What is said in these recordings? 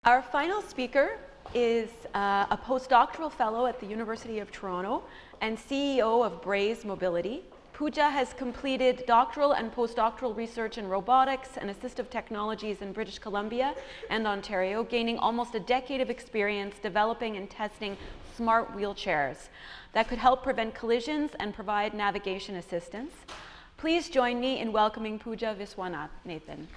Our final speaker is a postdoctoral fellow at the University of Toronto and CEO of Braze Mobility. Pooja has completed doctoral and postdoctoral research in robotics and assistive technologies in British Columbia and Ontario, gaining almost a decade of experience developing and testing smart wheelchairs that could help prevent collisions and provide navigation assistance. Please join me in welcoming Pooja Viswanathan.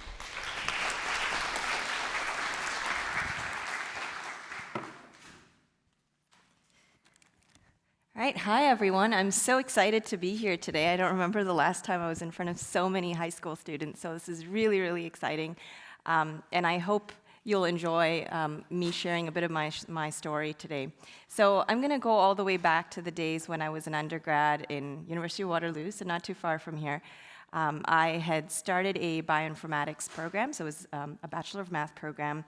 All right, hi everyone. I'm so excited to be here today. I don't remember the last time I was in front of so many high school students, so this is really, really exciting. And I hope you'll enjoy me sharing a bit of my story today. So I'm gonna go all the way back to the days when I was an undergrad in University of Waterloo, so not too far from here. I had started a bioinformatics program, so it was a Bachelor of Math program,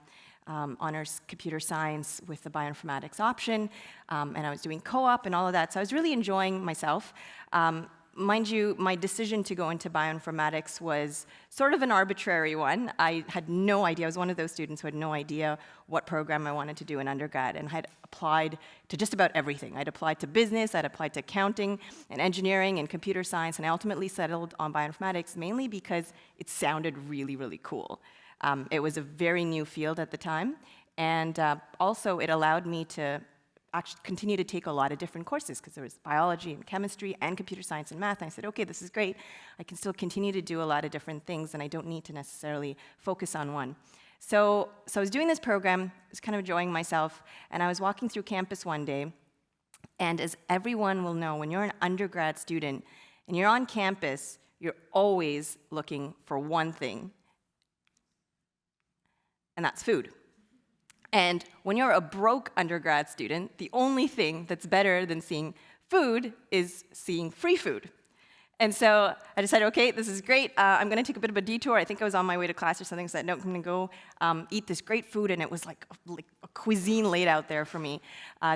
honors computer science with the bioinformatics option, and I was doing co-op and all of that, so I was really enjoying myself. Mind you, my decision to go into bioinformatics was sort of an arbitrary one. I had no idea. I was one of those students who had no idea what program I wanted to do in undergrad, and I had applied to just about everything. I'd applied to business, I'd applied to accounting and engineering and computer science, and I ultimately settled on bioinformatics mainly because it sounded really, really cool. It was a very new field at the time, and also it allowed me to actually continue to take a lot of different courses because there was biology and chemistry and computer science and math, and I said, okay, this is great. I can still continue to do a lot of different things, and I don't need to necessarily focus on one. So I was doing this program, I was kind of enjoying myself, and I was walking through campus one day, and as everyone will know, when you're an undergrad student and you're on campus, you're always looking for one thing, and that's food. And when you're a broke undergrad student, the only thing that's better than seeing food is seeing free food. And so I decided, okay, this is great. I'm going to take a bit of a detour. I think I was on my way to class or something, so I said, no, I'm going to go eat this great food, and it was like a cuisine laid out there for me.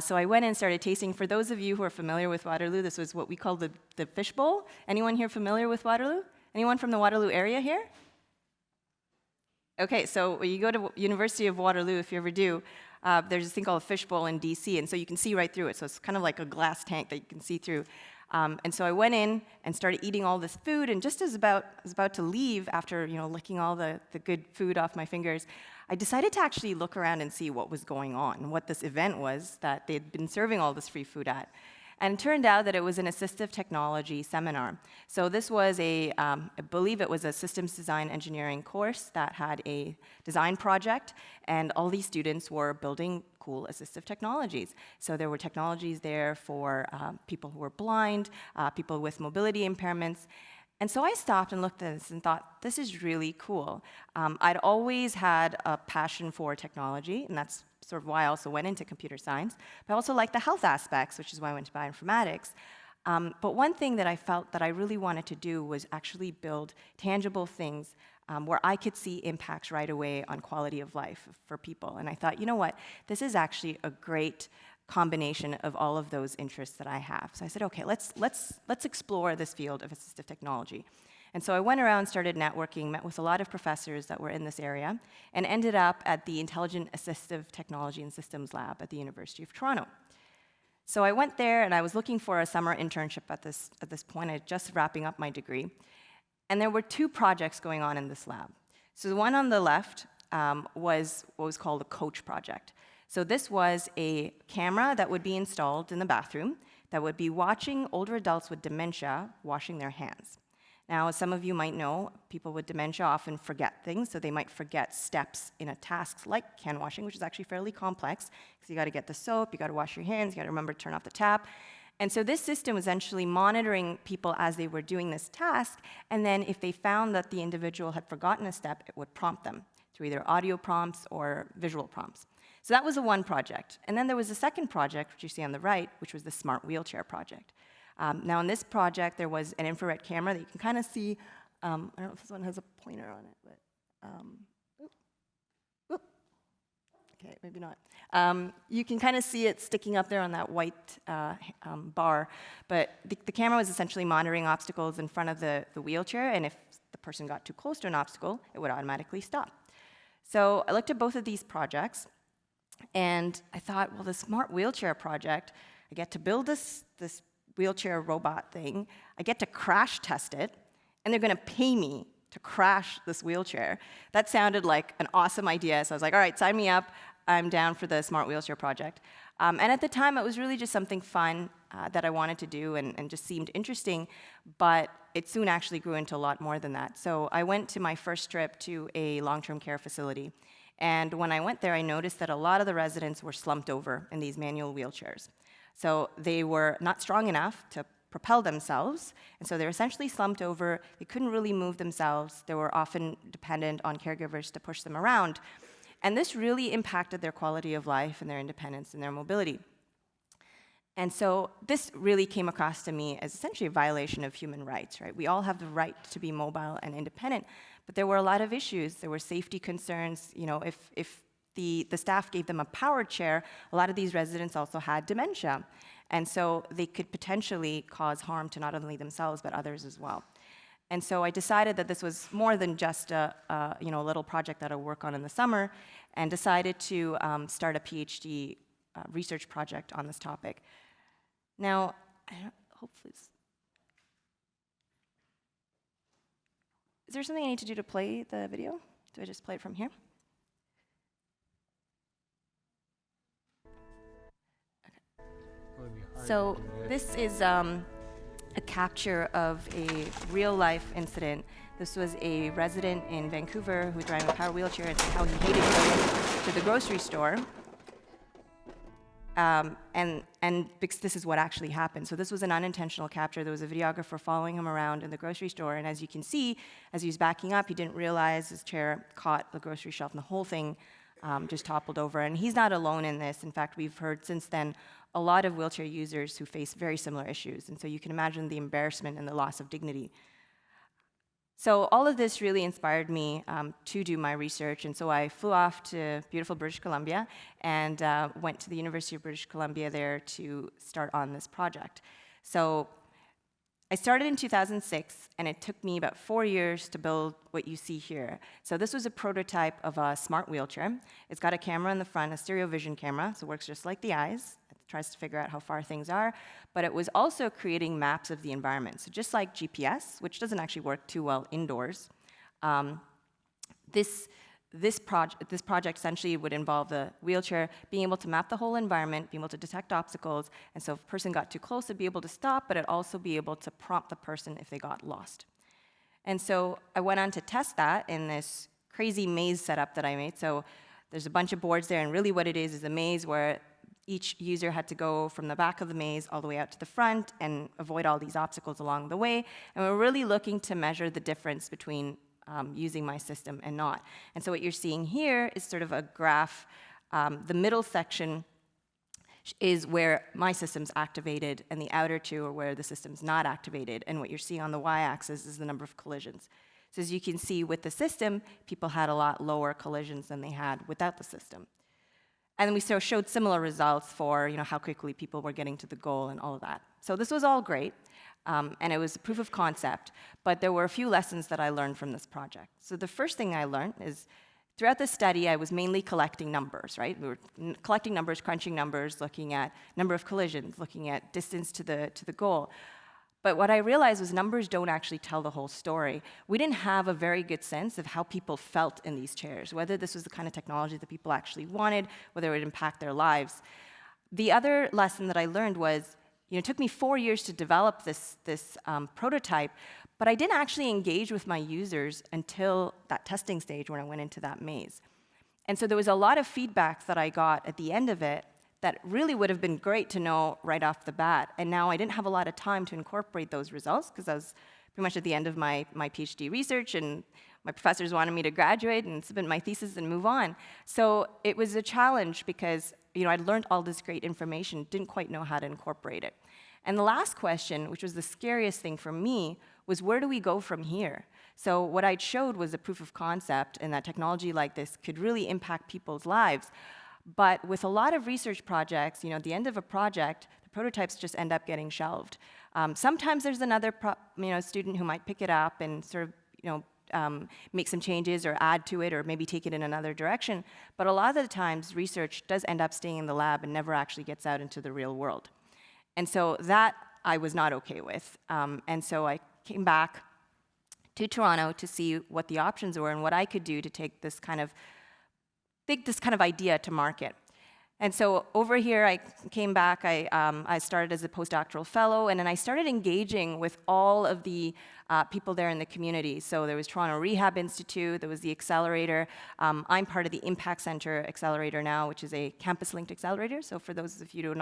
So I went and started tasting. For those of you who are familiar with Waterloo, this was what we call the fishbowl. Anyone here familiar with Waterloo? Anyone from the Waterloo area here? Okay, so when you go to University of Waterloo, if you ever do, there's this thing called a fishbowl in DC, and so you can see right through it. So it's kind of like a glass tank that you can see through. And so I went in and started eating all this food, and just as I was about to leave after licking all the good food off my fingers, I decided to actually look around and see what was going on, what this event was that they'd been serving all this free food at. And it turned out that it was an assistive technology seminar. So this was I believe it was a systems design engineering course that had a design project, and all these students were building cool assistive technologies. So there were technologies there for people who were blind, people with mobility impairments. And so I stopped and looked at this and thought, this is really cool. I'd always had a passion for technology, and that's sort of why I also went into computer science. But I also liked the health aspects, which is why I went to bioinformatics. But one thing that I felt that I really wanted to do was actually build tangible things where I could see impacts right away on quality of life for people. And I thought, you know what, this is actually a great combination of all of those interests that I have. So I said, okay, let's explore this field of assistive technology. And so I went around, started networking, met with a lot of professors that were in this area, and ended up at the Intelligent Assistive Technology and Systems Lab at the University of Toronto. So I went there, and I was looking for a summer internship at this point. I was just wrapping up my degree. And there were two projects going on in this lab. So the one on the left was what was called a coach project. So this was a camera that would be installed in the bathroom that would be watching older adults with dementia washing their hands. Now, as some of you might know, people with dementia often forget things, so they might forget steps in a task like hand washing, which is actually fairly complex, because you got to get the soap, you got to wash your hands, you got to remember to turn off the tap. And so this system was essentially monitoring people as they were doing this task, and then if they found that the individual had forgotten a step, it would prompt them through either audio prompts or visual prompts. So that was the one project. And then there was a second project, which you see on the right, which was the smart wheelchair project. Now, in this project, there was an infrared camera that you can kind of see. I don't know if this one has a pointer on it, but okay, maybe not. You can kind of see it sticking up there on that white bar. But the camera was essentially monitoring obstacles in front of the wheelchair, and if the person got too close to an obstacle, it would automatically stop. So I looked at both of these projects, and I thought, well, the smart wheelchair project, I get to build this wheelchair robot thing, I get to crash test it, and they're going to pay me to crash this wheelchair. That sounded like an awesome idea, so I was like, all right, sign me up. I'm down for the smart wheelchair project. And at the time, it was really just something fun that I wanted to do and just seemed interesting, but it soon actually grew into a lot more than that. So I went to my first trip to a long-term care facility, and when I went there, I noticed that a lot of the residents were slumped over in these manual wheelchairs. So they were not strong enough to propel themselves, and so they're essentially slumped over. They couldn't really move themselves. They were often dependent on caregivers to push them around. And this really impacted their quality of life and their independence and their mobility. And so this really came across to me as essentially a violation of human rights, right? We all have the right to be mobile and independent, but there were a lot of issues. There were safety concerns. You know, if the staff gave them a powered chair, a lot of these residents also had dementia. And so they could potentially cause harm to not only themselves, but others as well. And so I decided that this was more than just a little project that I'll work on in the summer, and decided to start a PhD research project on this topic. Now, hopefully, is there something I need to do to play the video? Do I just play it from here? So this is a capture of a real-life incident. This was a resident in Vancouver who was driving a power wheelchair and how he hated going to the grocery store. And because this is what actually happened. So this was an unintentional capture. There was a videographer following him around in the grocery store, and as you can see, as he was backing up, he didn't realize his chair caught the grocery shelf, and the whole thing just toppled over. And he's not alone in this. In fact, we've heard since then a lot of wheelchair users who face very similar issues. And so you can imagine the embarrassment and the loss of dignity. So all of this really inspired me to do my research. And so I flew off to beautiful British Columbia and went to the University of British Columbia there to start on this project. So I started in 2006, and it took me about 4 years to build what you see here. So this was a prototype of a smart wheelchair. It's got a camera in the front, a stereo vision camera, so it works just like the eyes. It tries to figure out how far things are, but it was also creating maps of the environment. So just like GPS, which doesn't actually work too well indoors, this project essentially would involve the wheelchair being able to map the whole environment, being able to detect obstacles, and so if a person got too close, it'd be able to stop, but it'd also be able to prompt the person if they got lost. And so I went on to test that in this crazy maze setup that I made. So there's a bunch of boards there, and really what it is a maze where each user had to go from the back of the maze all the way out to the front and avoid all these obstacles along the way. And we're really looking to measure the difference between using my system and not. And so what you're seeing here is sort of a graph. The middle section is where my system's activated, and the outer two are where the system's not activated. And what you're seeing on the y-axis is the number of collisions. So as you can see with the system, people had a lot lower collisions than they had without the system. And we showed similar results for how quickly people were getting to the goal and all of that. So this was all great. And it was a proof of concept, but there were a few lessons that I learned from this project. So the first thing I learned is throughout the study, I was mainly collecting numbers, right? We were collecting numbers, crunching numbers, looking at number of collisions, looking at distance to the goal. But what I realized was numbers don't actually tell the whole story. We didn't have a very good sense of how people felt in these chairs, whether this was the kind of technology that people actually wanted, whether it would impact their lives. The other lesson that I learned was, it took me 4 years to develop this prototype, but I didn't actually engage with my users until that testing stage when I went into that maze. And so there was a lot of feedback that I got at the end of it that really would have been great to know right off the bat. And now I didn't have a lot of time to incorporate those results because I was pretty much at the end of my PhD research, and my professors wanted me to graduate and submit my thesis and move on. So it was a challenge because I'd learned all this great information, didn't quite know how to incorporate it. And the last question, which was the scariest thing for me, was where do we go from here? So what I'd showed was a proof of concept, and that technology like this could really impact people's lives. But with a lot of research projects, at the end of a project, the prototypes just end up getting shelved. Sometimes there's another student who might pick it up and sort of make some changes or add to it or maybe take it in another direction. But a lot of the times, research does end up staying in the lab and never actually gets out into the real world. And so that I was not okay with. And so I came back to Toronto to see what the options were and what I could do to take this kind of idea to market. And so over here, I came back, I started as a postdoctoral fellow, and then I started engaging with all of the people there in the community. So there was Toronto Rehab Institute, there was the Accelerator. I'm part of the Impact Center Accelerator now, which is a campus-linked accelerator. So for those of you who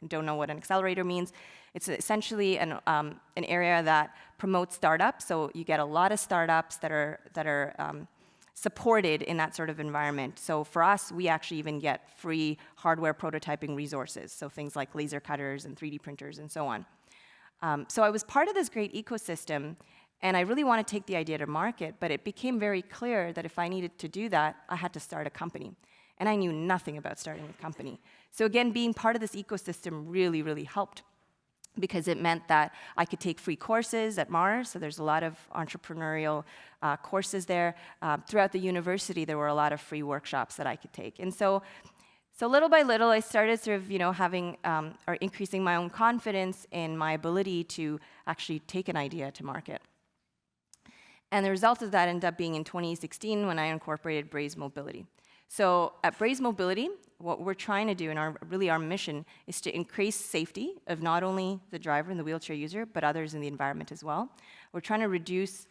don't know what an accelerator means, it's essentially an area that promotes startups. So you get a lot of startups that are supported in that sort of environment. So for us, we actually even get free hardware prototyping resources, so things like laser cutters and 3D printers and so on. So I was part of this great ecosystem, and I really want to take the idea to market, but it became very clear that if I needed to do that, I had to start a company. And I knew nothing about starting a company. So again, being part of this ecosystem really, really helped, because it meant that I could take free courses at Mars. So there's a lot of entrepreneurial courses there. Throughout the university, there were a lot of free workshops that I could take. And so little by little, I started sort of, having or increasing my own confidence in my ability to actually take an idea to market. And the result of that ended up being in 2016 when I incorporated Braze Mobility. So at Braze Mobility, what we're trying to do, and our mission, is to increase safety of not only the driver and the wheelchair user, but others in the environment as well. We're trying to reduce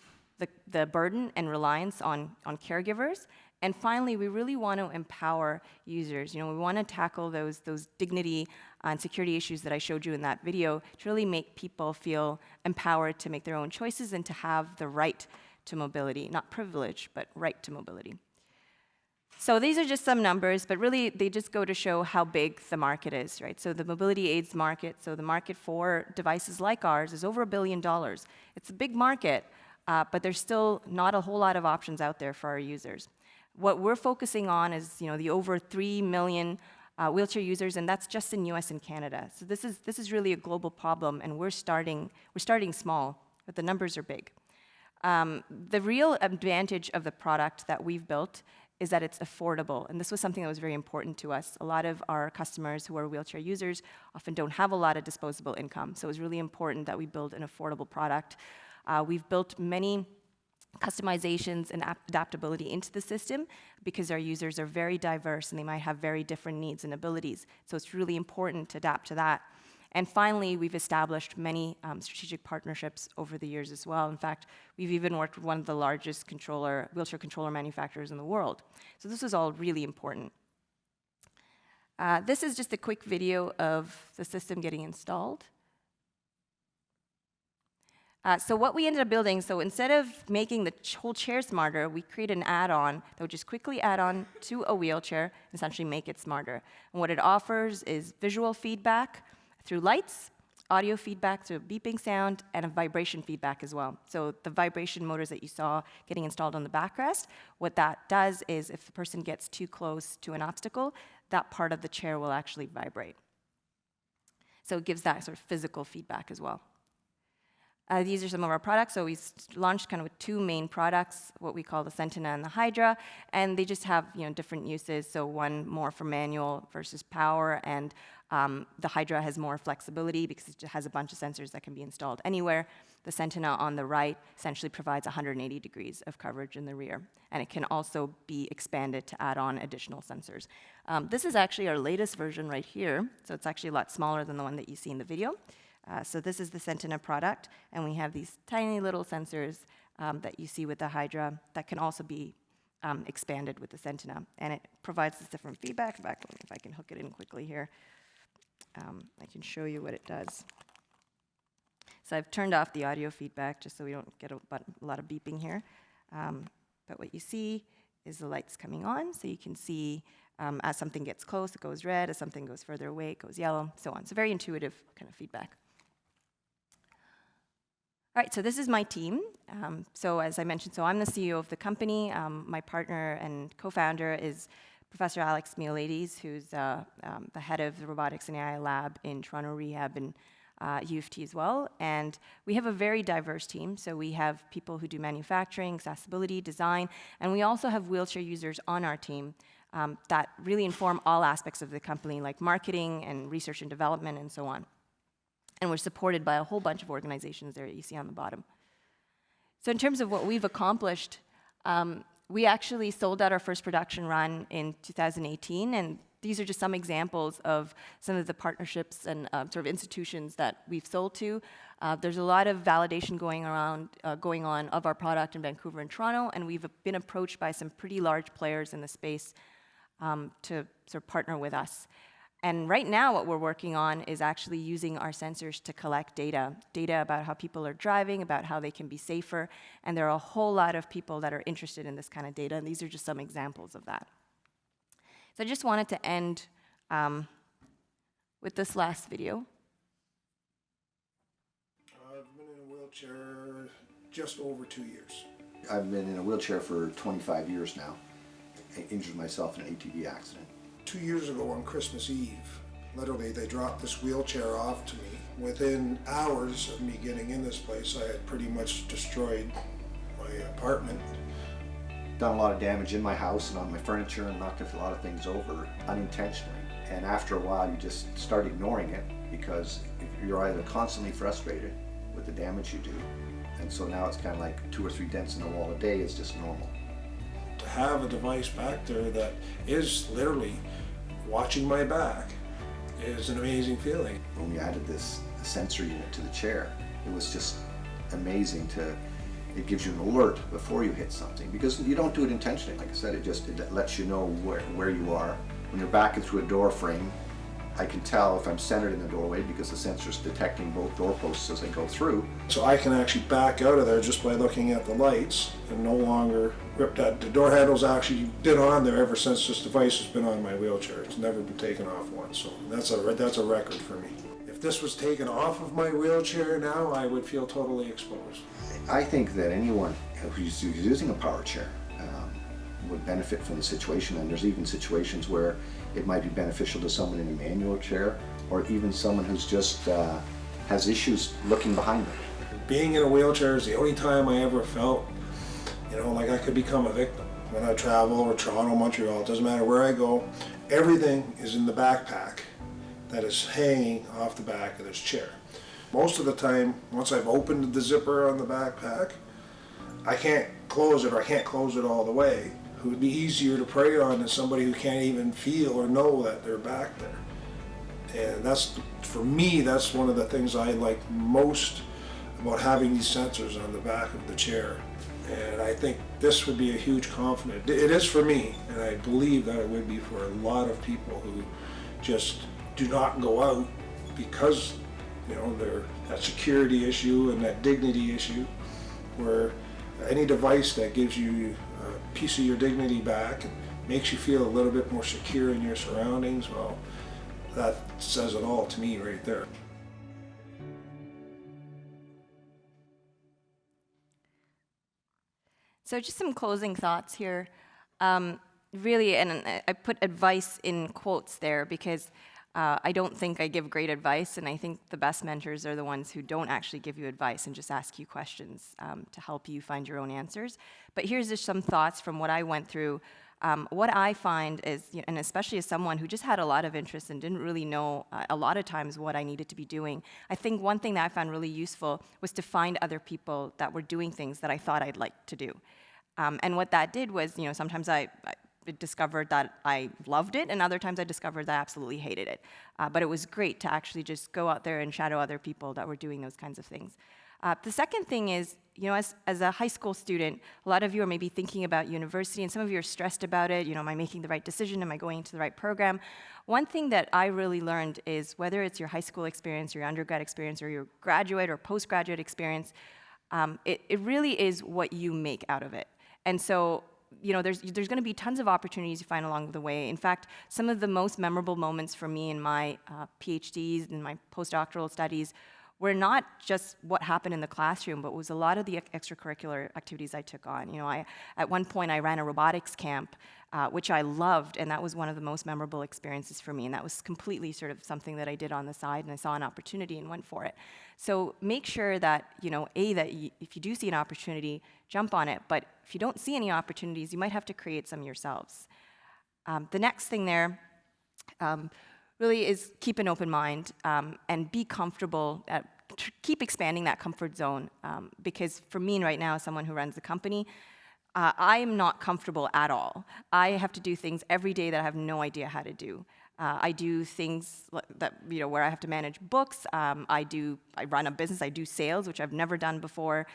the burden and reliance on caregivers. And finally, we really want to empower users. We want to tackle those dignity and security issues that I showed you in that video to really make people feel empowered to make their own choices and to have the right to mobility, not privilege, but right to mobility. So these are just some numbers, but really they just go to show how big the market is, right? So the mobility aids market, so the market for devices like ours is over $1 billion. It's a big market, but there's still not a whole lot of options out there for our users. What we're focusing on is, the over 3 million wheelchair users, and that's just in US and Canada. So this is really a global problem, and we're starting small, but the numbers are big. The real advantage of the product that we've built is that it's affordable, and this was something that was very important to us. A lot of our customers who are wheelchair users often don't have a lot of disposable income, so it was really important that we build an affordable product. We've built many customizations and adaptability into the system because our users are very diverse and they might have very different needs and abilities, so it's really important to adapt to that. And finally, we've established many strategic partnerships over the years as well. In fact, we've even worked with one of the largest wheelchair controller manufacturers in the world. So this was all really important. This is just a quick video of the system getting installed. So what we ended up building, so instead of making the whole chair smarter, we created an add-on that would just quickly add on to a wheelchair and essentially make it smarter. And what it offers is visual feedback through lights, audio feedback through a beeping sound, and a vibration feedback as well. So the vibration motors that you saw getting installed on the backrest, what that does is if the person gets too close to an obstacle, that part of the chair will actually vibrate. So it gives that sort of physical feedback as well. These are some of our products. So we launched kind of with two main products, what we call the Sentina and the Hydra, and they just have different uses. So one more for manual versus power, and the Hydra has more flexibility because it has a bunch of sensors that can be installed anywhere. The Sentina on the right essentially provides 180 degrees of coverage in the rear, and it can also be expanded to add on additional sensors. This is actually our latest version right here, so it's actually a lot smaller than the one that you see in the video. So this is the Sentina product, and we have these tiny little sensors that you see with the Hydra that can also be expanded with the Sentina, and it provides this different feedback. In fact, if I can hook it in quickly here, I can show you what it does. So I've turned off the audio feedback just so we don't get a lot of beeping here. But what you see is the lights coming on, so you can see as something gets close, it goes red. As something goes further away, it goes yellow, so on. So very intuitive kind of feedback. All right, so this is my team. So as I mentioned, so I'm the CEO of the company. My partner and co-founder is Professor Alex Miolaides, who's the head of the Robotics and AI lab in Toronto Rehab, and U of T as well. And we have a very diverse team. So we have people who do manufacturing, accessibility, design, and we also have wheelchair users on our team that really inform all aspects of the company, like marketing and research and development and so on. And we're supported by a whole bunch of organizations there that you see on the bottom. So in terms of what we've accomplished, we actually sold out our first production run in 2018, and these are just some examples of some of the partnerships and sort of institutions that we've sold to. There's a lot of validation going on of our product in Vancouver and Toronto, and we've been approached by some pretty large players in the space to sort of partner with us. And right now what we're working on is actually using our sensors to collect data about how people are driving, about how they can be safer, and there are a whole lot of people that are interested in this kind of data, and these are just some examples of that. So I just wanted to end with this last video. I've been in a wheelchair just over 2 years. I've been in a wheelchair for 25 years now. I injured myself in an ATV accident. 2 years ago on Christmas Eve, literally they dropped this wheelchair off to me. Within hours of me getting in this place, I had pretty much destroyed my apartment. Done a lot of damage in my house and on my furniture and knocked a lot of things over unintentionally. And after a while you just start ignoring it because you're either constantly frustrated with the damage you do, and so now it's kind of like 2 or 3 dents in the wall a day is just normal. To have a device back there that is literally watching my back is an amazing feeling. When we added this sensor unit to the chair, it was just amazing it gives you an alert before you hit something, because you don't do it intentionally. Like I said, it lets you know where you are. When you're backing through a door frame, I can tell if I'm centered in the doorway because the sensor's detecting both doorposts as I go through. So I can actually back out of there just by looking at the lights and no longer rip that. The door handle's actually been on there ever since this device has been on my wheelchair. It's never been taken off once, so that's a record for me. If this was taken off of my wheelchair now, I would feel totally exposed. I think that anyone who's using a power chair would benefit from the situation, and there's even situations where it might be beneficial to someone in a manual chair, or even someone who's just has issues looking behind them. Being in a wheelchair is the only time I ever felt, like I could become a victim. When I travel, or Toronto, Montreal, it doesn't matter where I go, everything is in the backpack that is hanging off the back of this chair. Most of the time, once I've opened the zipper on the backpack, I can't close it, or I can't close it all the way. It would be easier to prey on than somebody who can't even feel or know that they're back there. And for me, that's one of the things I like most about having these sensors on the back of the chair. And I think this would be a huge confidence. It is for me, and I believe that it would be for a lot of people who just do not go out because that security issue and that dignity issue, where any device that gives you a piece of your dignity back and makes you feel a little bit more secure in your surroundings, well, that says it all to me right there. So just some closing thoughts here. Really, and I put advice in quotes there because I don't think I give great advice, and I think the best mentors are the ones who don't actually give you advice and just ask you questions to help you find your own answers. But here's just some thoughts from what I went through. What I find is, and especially as someone who just had a lot of interest and didn't really know a lot of times what I needed to be doing, I think one thing that I found really useful was to find other people that were doing things that I thought I'd like to do. And what that did was, sometimes I discovered that I loved it, and other times I discovered that I absolutely hated it. But it was great to actually just go out there and shadow other people that were doing those kinds of things. The second thing is, as a high school student, a lot of you are maybe thinking about university, and some of you are stressed about it. Am I making the right decision? Am I going into the right program? One thing that I really learned is whether it's your high school experience, your undergrad experience, or your graduate or postgraduate experience, it really is what you make out of it. And so, there's going to be tons of opportunities you find along the way. In fact, some of the most memorable moments for me in my PhDs and my postdoctoral studies were not just what happened in the classroom, but was a lot of the extracurricular activities I took on. You know, at one point I ran a robotics camp, which I loved, and that was one of the most memorable experiences for me, and that was completely sort of something that I did on the side, and I saw an opportunity and went for it. So make sure that, you know, if you do see an opportunity, jump on it, but if you don't see any opportunities, you might have to create some yourselves. The next thing there really is keep an open mind and be comfortable, keep expanding that comfort zone, because for me right now, as someone who runs the company, I'm not comfortable at all. I have to do things every day that I have no idea how to do. I do things that, you know, where I have to manage books. I run a business. I do sales, which I've never done before.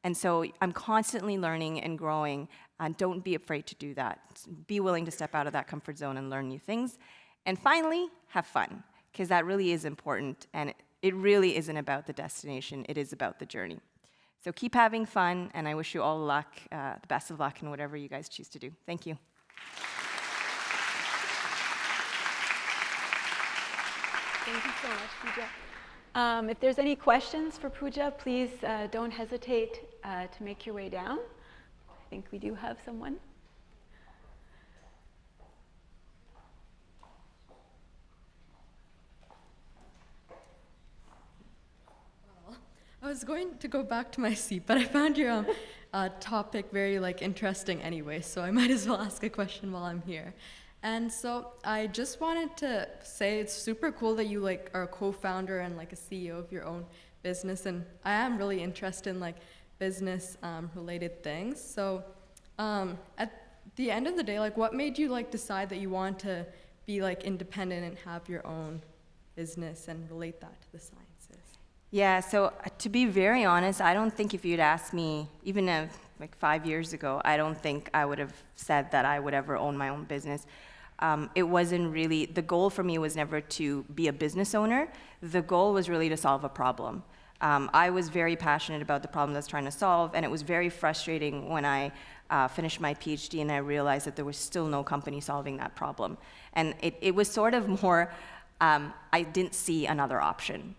And so I'm constantly learning and growing. And don't be afraid to do that. Be willing to step out of that comfort zone and learn new things. And finally, have fun, because that really is important. And it really isn't about the destination. It is about the journey. So keep having fun, and I wish you all luck, the best of luck in whatever you guys choose to do. Thank you. Thank you so much, Pooja. If there's any questions for Pooja, please don't hesitate to make your way down. I think we do have someone. I was going to go back to my seat, but I found your topic very interesting anyway, so I might as well ask a question while I'm here. And so I just wanted to say it's super cool that you are a co-founder and a CEO of your own business, and I am really interested in business related things. So at the end of the day, what made you decide that you want to be independent and have your own business and relate that to the sciences? Yeah, so to be very honest, I don't think if you'd asked me, even 5 years ago, I don't think I would have said that I would ever own my own business. It wasn't really, the goal for me was never to be a business owner. The goal was really to solve a problem. I was very passionate about the problem I was trying to solve, and it was very frustrating when I finished my PhD and I realized that there was still no company solving that problem. And it was sort of more, I didn't see another option.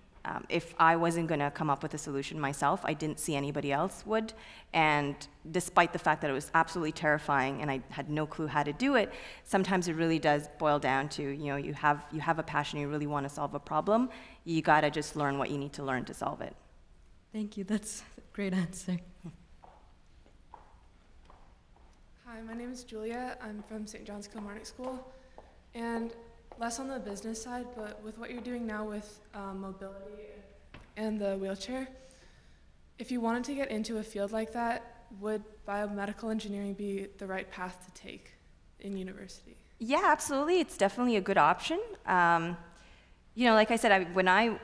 If I wasn't going to come up with a solution myself, I didn't see anybody else would. And despite the fact that it was absolutely terrifying and I had no clue how to do it, sometimes it really does boil down to, you have a passion, you really want to solve a problem, you got to just learn what you need to learn to solve it. Thank you. That's a great answer. Hi, my name is Julia. I'm from St. John's Kilmarnock School. And less on the business side, but with what you're doing now with mobility and the wheelchair, if you wanted to get into a field like that, would biomedical engineering be the right path to take in university? Yeah, absolutely. It's definitely a good option. Like I said, when I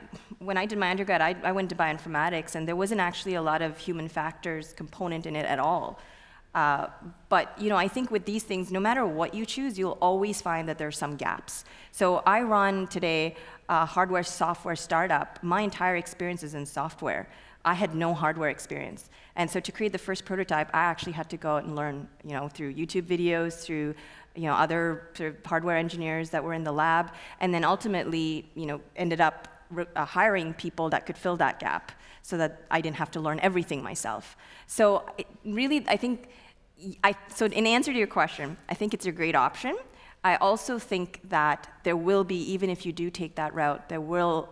did my undergrad, I went to bioinformatics, and there wasn't actually a lot of human factors component in it at all. But I think with these things, no matter what you choose, you'll always find that there's some gaps. So I run today a hardware software startup. My entire experience is in software. I had no hardware experience. And so to create the first prototype, I actually had to go out and learn, through YouTube videos, through other sort of hardware engineers that were in the lab, and then ultimately, ended up hiring people that could fill that gap so that I didn't have to learn everything myself. So really, I think, so in answer to your question, I think it's a great option. I also think that there will be, even if you do take that route, there will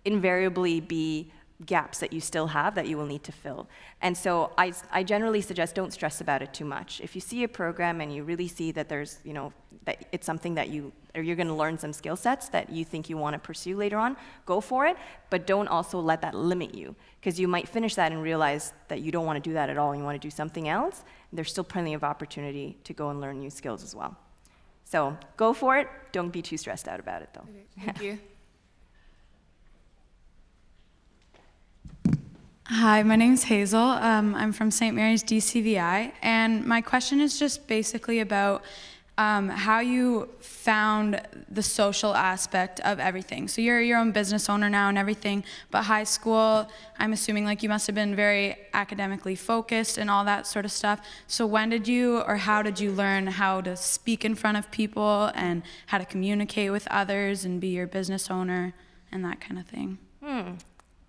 invariably be gaps that you still have that you will need to fill. And so I generally suggest don't stress about it too much. If you see a program and you really see that there's, that it's something that you're going to learn some skill sets that you think you want to pursue later on, go for it, but don't also let that limit you, because you might finish that and realize that you don't want to do that at all and you want to do something else. There's still plenty of opportunity to go and learn new skills as well. So go for it. Don't be too stressed out about it, though. Okay, thank you. Hi, my name is Hazel. I'm from St. Mary's DCVI, and my question is just basically about how you found the social aspect of everything. So you're your own business owner now and everything, but high school, I'm assuming you must have been very academically focused and all that sort of stuff. So when did you, or how did you learn how to speak in front of people and how to communicate with others and be your business owner and that kind of thing?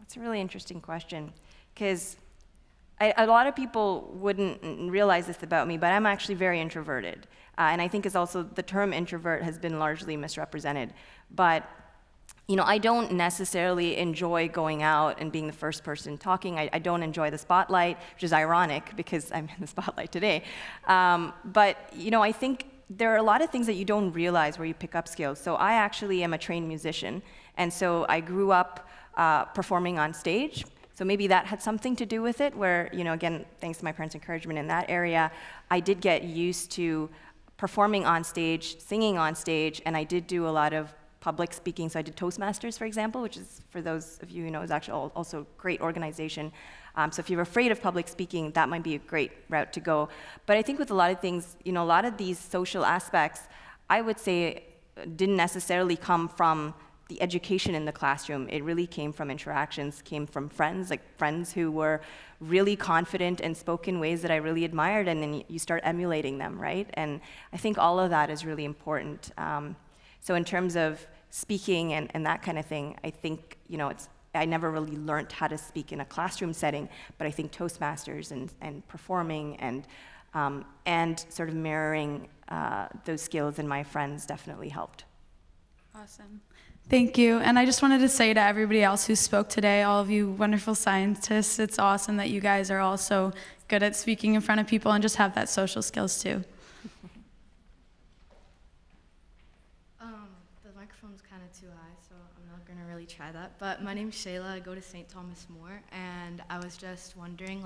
That's a really interesting question, because a lot of people wouldn't realize this about me, but I'm actually very introverted. And I think it's also, the term introvert has been largely misrepresented. But I don't necessarily enjoy going out and being the first person talking. I don't enjoy the spotlight, which is ironic because I'm in the spotlight today. But I think there are a lot of things that you don't realize where you pick up skills. So I actually am a trained musician, and so I grew up performing on stage. So maybe that had something to do with it, where, again, thanks to my parents' encouragement in that area, I did get used to performing on stage, singing on stage, and I did do a lot of public speaking. So I did Toastmasters, for example, which is, for those of you who know, is actually also a great organization. So if you're afraid of public speaking, that might be a great route to go. But I think with a lot of things, a lot of these social aspects, I would say didn't necessarily come from the education in the classroom. It really came from interactions, came from friends, like friends who were really confident and spoke in ways that I really admired, and then you start emulating them, right? And I think all of that is really important. So in terms of speaking and that kind of thing, I think, I never really learned how to speak in a classroom setting, but I think Toastmasters and performing and sort of mirroring those skills in my friends definitely helped. Awesome. Thank you. And I just wanted to say to everybody else who spoke today, all of you wonderful scientists, it's awesome that you guys are all so good at speaking in front of people and just have that social skills too. The microphone's kind of too high, so I'm not going to really try that. But my name's Shayla. I go to St. Thomas More, and I was just wondering,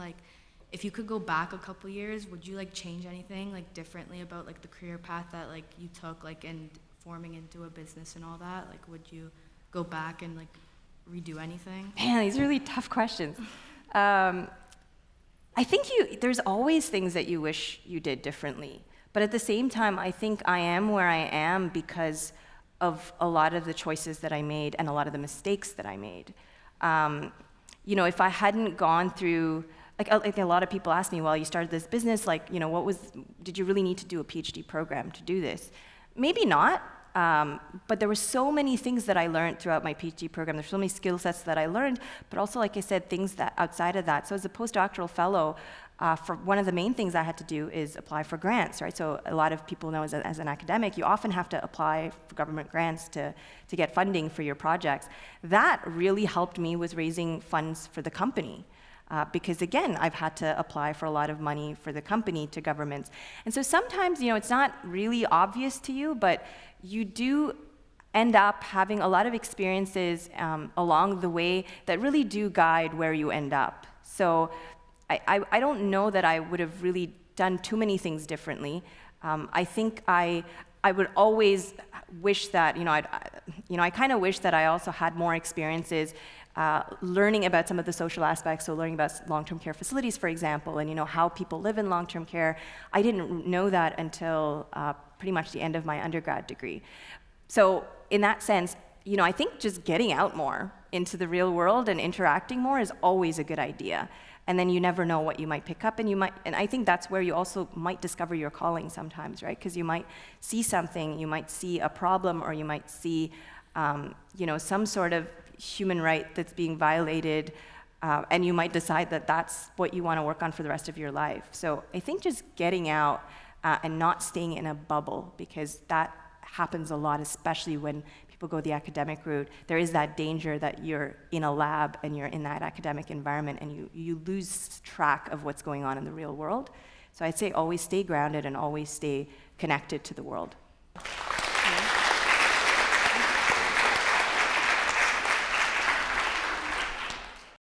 if you could go back a couple years, would you change anything differently about the career path that you took and forming into a business and all that? Would you go back and redo anything? Man, these are really tough questions. I think there's always things that you wish you did differently. But at the same time, I think I am where I am because of a lot of the choices that I made and a lot of the mistakes that I made. If I hadn't gone through, a lot of people ask me, well, you started this business, did you really need to do a PhD program to do this? Maybe not, but there were so many things that I learned throughout my PhD program. There's so many skill sets that I learned, but also, like I said, things that outside of that. So as a postdoctoral fellow, for one of the main things I had to do is apply for grants, right? So a lot of people know as an academic, you often have to apply for government grants to get funding for your projects. That really helped me with raising funds for the company. Because again, I've had to apply for a lot of money for the company to governments. And so sometimes, it's not really obvious to you, but you do end up having a lot of experiences along the way that really do guide where you end up. So I don't know that I would have really done too many things differently. I think I would always wish that, I kind of wish that I also had more experiences learning about some of the social aspects, so learning about long-term care facilities, for example, and how people live in long-term care. I didn't know that until pretty much the end of my undergrad degree. So in that sense, I think just getting out more into the real world and interacting more is always a good idea. And then you never know what you might pick up, and I think that's where you also might discover your calling sometimes, right? Because you might see something, you might see a problem, or you might see, some sort of human right that's being violated, and you might decide that that's what you want to work on for the rest of your life. So I think just getting out and not staying in a bubble, because that happens a lot, especially when people go the academic route. There is that danger that you're in a lab and you're in that academic environment and you lose track of what's going on in the real world. So I'd say always stay grounded and always stay connected to the world.